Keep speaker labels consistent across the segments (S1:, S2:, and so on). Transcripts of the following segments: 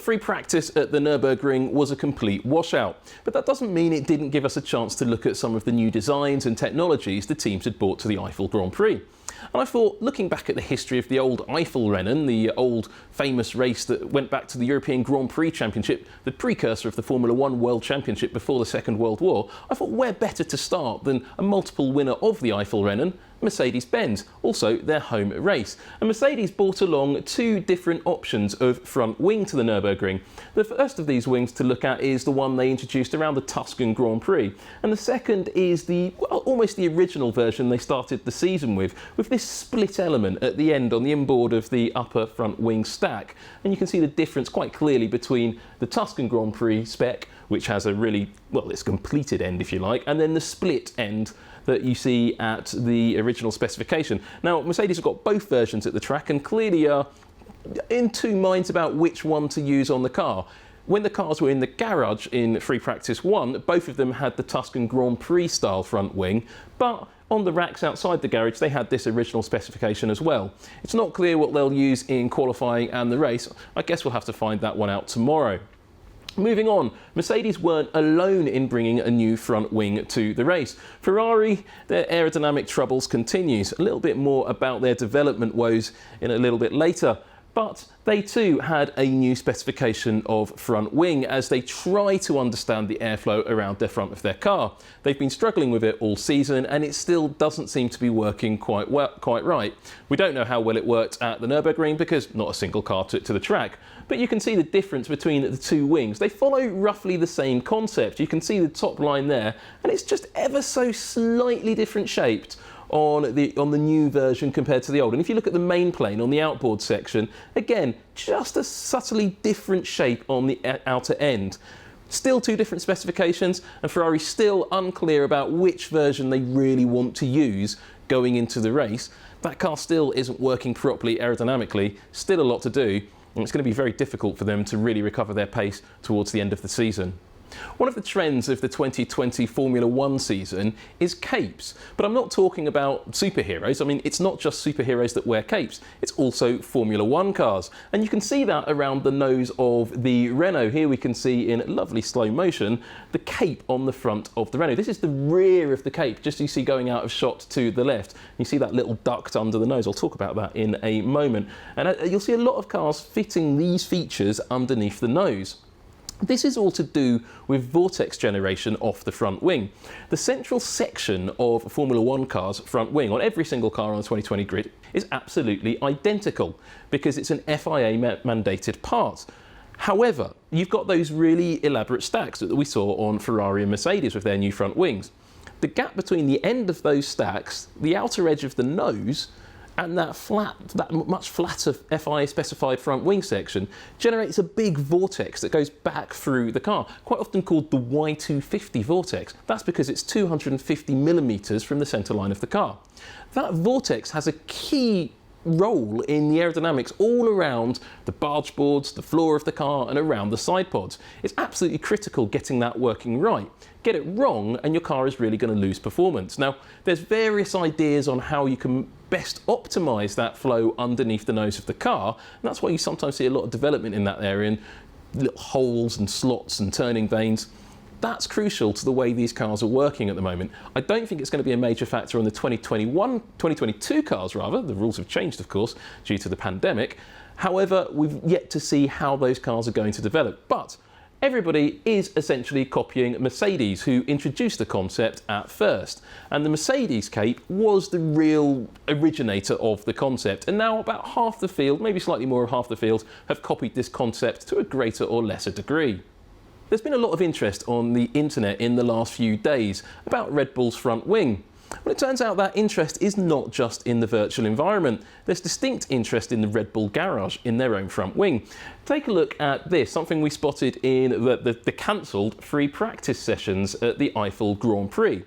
S1: free practice at the Nürburgring was a complete washout, but that doesn't mean it didn't give us a chance to look at some of the new designs and technologies the teams had brought to the Eifel Grand Prix. And I thought, looking back at the history of the old Eifel the old famous race that went back to the European Grand Prix Championship, the precursor of the Formula One World Championship before the Second World War, I thought where better to start than a multiple winner of the Eifel Mercedes-Benz, also their home race. And Mercedes brought along two different options of front wing to the Nürburgring. The first of these wings to look at is the one they introduced around the Tuscan Grand Prix, and the second is almost the original version they started the season with this split element at the end on the inboard of the upper front wing stack. And you can see the difference quite clearly between the Tuscan Grand Prix spec, which has a really, well, it's completed end if you like, and then the split end that you see at the original specification. Now, Mercedes have got both versions at the track and clearly are in two minds about which one to use on the car. When the cars were in the garage in Free Practice 1, both of them had the Tuscan Grand Prix style front wing, but on the racks outside the garage they had this original specification as well. It's not clear what they'll use in qualifying and the race. I guess we'll have to find that one out tomorrow. Moving on, Mercedes weren't alone in bringing a new front wing to the race. Ferrari, their aerodynamic troubles continues. A little bit more about their development woes in a little bit later. But they too had a new specification of front wing as they try to understand the airflow around the front of their car. They've been struggling with it all season and it still doesn't seem to be working quite right. We don't know how well it worked at the Nürburgring because not a single car took to the track. But you can see the difference between the two wings. They follow roughly the same concept. You can see the top line there and it's just ever so slightly different shaped on the new version compared to the old. And if you look at the main plane on the outboard section, again, just a subtly different shape on the outer end. Still two different specifications, and Ferrari still unclear about which version they really want to use going into the race. That car still isn't working properly aerodynamically, still a lot to do, and it's going to be very difficult for them to really recover their pace towards the end of the season. One of the trends of the 2020 Formula One season is capes, but I'm not talking about superheroes. I mean, it's not just superheroes that wear capes, it's also Formula One cars. And you can see that around the nose of the Renault. Here we can see in lovely slow motion the cape on the front of the Renault. This is the rear of the cape, just you see going out of shot to the left. You see that little duct under the nose. I'll talk about that in a moment. And you'll see a lot of cars fitting these features underneath the nose. This is all to do with vortex generation off the front wing. The central section of a Formula One car's front wing on every single car on the 2020 grid is absolutely identical because it's an FIA mandated part. However, you've got those really elaborate stacks that we saw on Ferrari and Mercedes with their new front wings. The gap between the end of those stacks, the outer edge of the nose, and that much flatter FIA specified front wing section generates a big vortex that goes back through the car, quite often called the Y250 vortex. That's because it's 250 millimeters from the center line of the car. That vortex has a key role in the aerodynamics all around the barge boards, the floor of the car and around the side pods. It's absolutely critical getting that working right. Get it wrong and your car is really going to lose performance. Now, there's various ideas on how you can best optimize that flow underneath the nose of the car, and that's why you sometimes see a lot of development in that area, in little holes and slots and turning vanes. That's crucial to the way these cars are working at the moment. I don't think it's going to be a major factor on the 2022 cars rather. The rules have changed, of course, due to the pandemic. However, we've yet to see how those cars are going to develop. But everybody is essentially copying Mercedes, who introduced the concept at first. And the Mercedes cape was the real originator of the concept. And now about half the field, maybe slightly more of half the field, have copied this concept to a greater or lesser degree. There's been a lot of interest on the internet in the last few days about Red Bull's front wing. Well, it turns out that interest is not just in the virtual environment. There's distinct interest in the Red Bull garage in their own front wing. Take a look at this, something we spotted in the cancelled free practice sessions at the Eifel Grand Prix.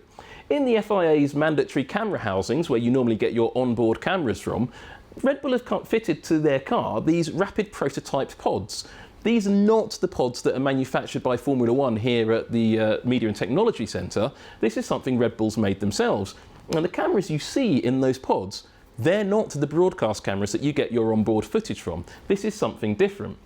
S1: In the FIA's mandatory camera housings, where you normally get your onboard cameras from, Red Bull have fitted to their car these rapid prototype pods. These are not the pods that are manufactured by Formula One here at the Media and Technology Centre. This is something Red Bull's made themselves. And the cameras you see in those pods, they're not the broadcast cameras that you get your onboard footage from. This is something different.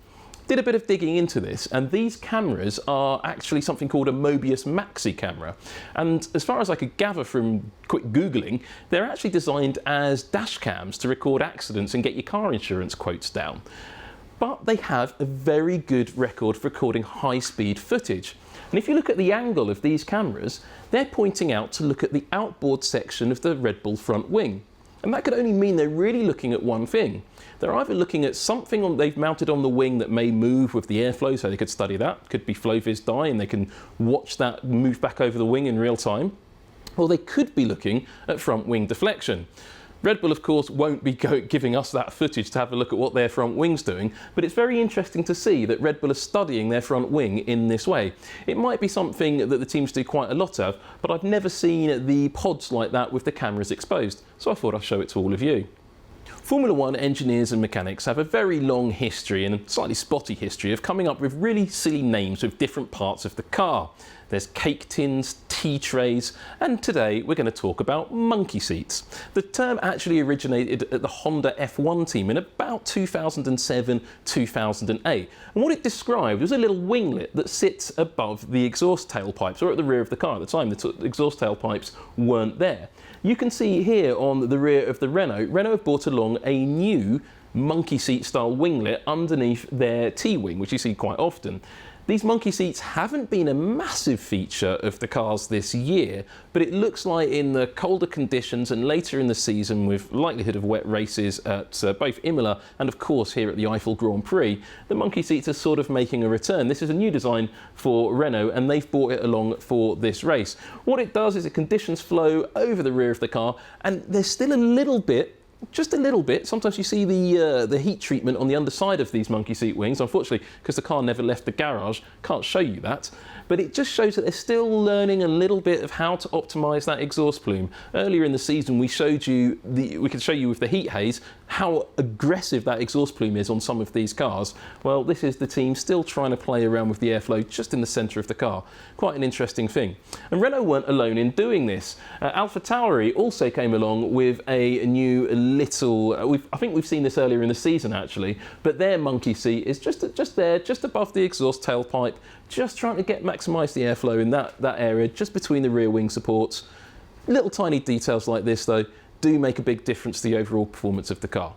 S1: Did a bit of digging into this, and these cameras are actually something called a Mobius Maxi camera. And as far as I could gather from quick Googling, they're actually designed as dash cams to record accidents and get your car insurance quotes down. But they have a very good record for recording high-speed footage. And if you look at the angle of these cameras, they're pointing out to look at the outboard section of the Red Bull front wing. And that could only mean they're really looking at one thing. They're either looking at something they've mounted on the wing that may move with the airflow, so they could study that. Could be flow-vis dye, and they can watch that move back over the wing in real time. Or they could be looking at front wing deflection. Red Bull, of course, won't be giving us that footage to have a look at what their front wing's doing, but it's very interesting to see that Red Bull are studying their front wing in this way. It might be something that the teams do quite a lot of, but I've never seen the pods like that with the cameras exposed, so I thought I'd show it to all of you. Formula One engineers and mechanics have a very long history and a slightly spotty history of coming up with really silly names with different parts of the car. There's cake tins, tea trays, and today we're going to talk about monkey seats. The term actually originated at the Honda F1 team in about 2007-2008. And what it described was a little winglet that sits above the exhaust tailpipes, or at the rear of the car. At the time, the exhaust tailpipes weren't there. You can see here on the rear of the Renault have brought along a new monkey seat style winglet underneath their T-wing, which you see quite often. These monkey seats haven't been a massive feature of the cars this year, but it looks like in the colder conditions and later in the season, with likelihood of wet races at both Imola and of course here at the Eifel Grand Prix, the monkey seats are sort of making a return. This is a new design for Renault, and they've brought it along for this race. What it does is it conditions flow over the rear of the car, and there's still a little bit, just a little bit. Sometimes you see the heat treatment on the underside of these monkey seat wings. Unfortunately, because the car never left the garage, can't show you that. But it just shows that they're still learning a little bit of how to optimise that exhaust plume. Earlier in the season, we could show you with the heat haze how aggressive that exhaust plume is on some of these cars. Well, this is the team still trying to play around with the airflow just in the centre of the car. Quite an interesting thing. And Renault weren't alone in doing this. AlphaTauri also came along with a new little, I think we've seen this earlier in the season actually, but their monkey seat is just there, just above the exhaust tailpipe, just trying to maximise the airflow in that area, just between the rear wing supports. Little tiny details like this though do make a big difference to the overall performance of the car.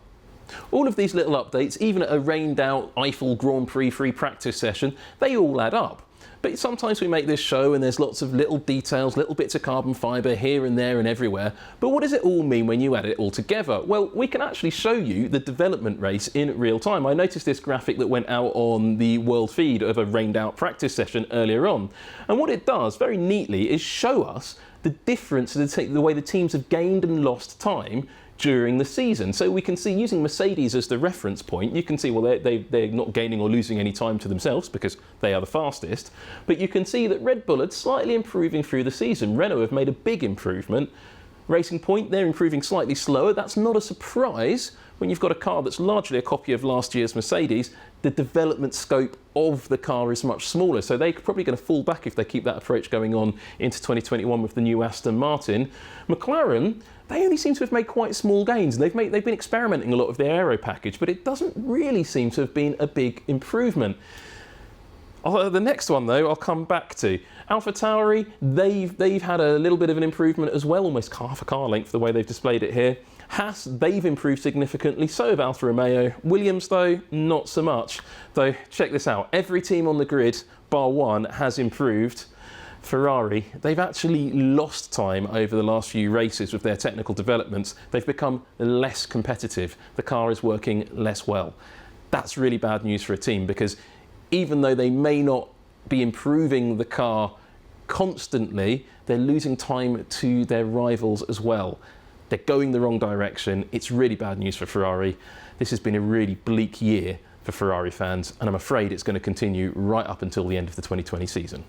S1: All of these little updates, even at a rained out Eifel Grand Prix free practice session, they all add up. But sometimes we make this show and there's lots of little details, little bits of carbon fibre here and there and everywhere. But what does it all mean when you add it all together? Well, we can actually show you the development race in real time. I noticed this graphic that went out on the world feed of a rained out practice session earlier on. And what it does very neatly is show us the difference, the way the teams have gained and lost time during the season. So we can see, using Mercedes as the reference point, you can see, well, they're not gaining or losing any time to themselves because they are the fastest. But you can see that Red Bull are slightly improving through the season. Renault have made a big improvement. Racing Point, they're improving slightly slower. That's not a surprise when you've got a car that's largely a copy of last year's Mercedes. The development scope of the car is much smaller, so they're probably going to fall back if they keep that approach going on into 2021 with the new Aston Martin. McLaren, they only seem to have made quite small gains. They've been experimenting a lot with their aero package, but it doesn't really seem to have been a big improvement. The next one, though, I'll come back to. AlphaTauri, they've had a little bit of an improvement as well, almost half a car length the way they've displayed it here. Haas, they've improved significantly, so have Alfa Romeo. Williams, though, not so much. Though, check this out. Every team on the grid, bar one, has improved. Ferrari, they've actually lost time over the last few races with their technical developments. They've become less competitive. The car is working less well. That's really bad news for a team, because even though they may not be improving the car constantly, they're losing time to their rivals as well. They're going the wrong direction. It's really bad news for Ferrari. This has been a really bleak year for Ferrari fans, and I'm afraid it's going to continue right up until the end of the 2020 season.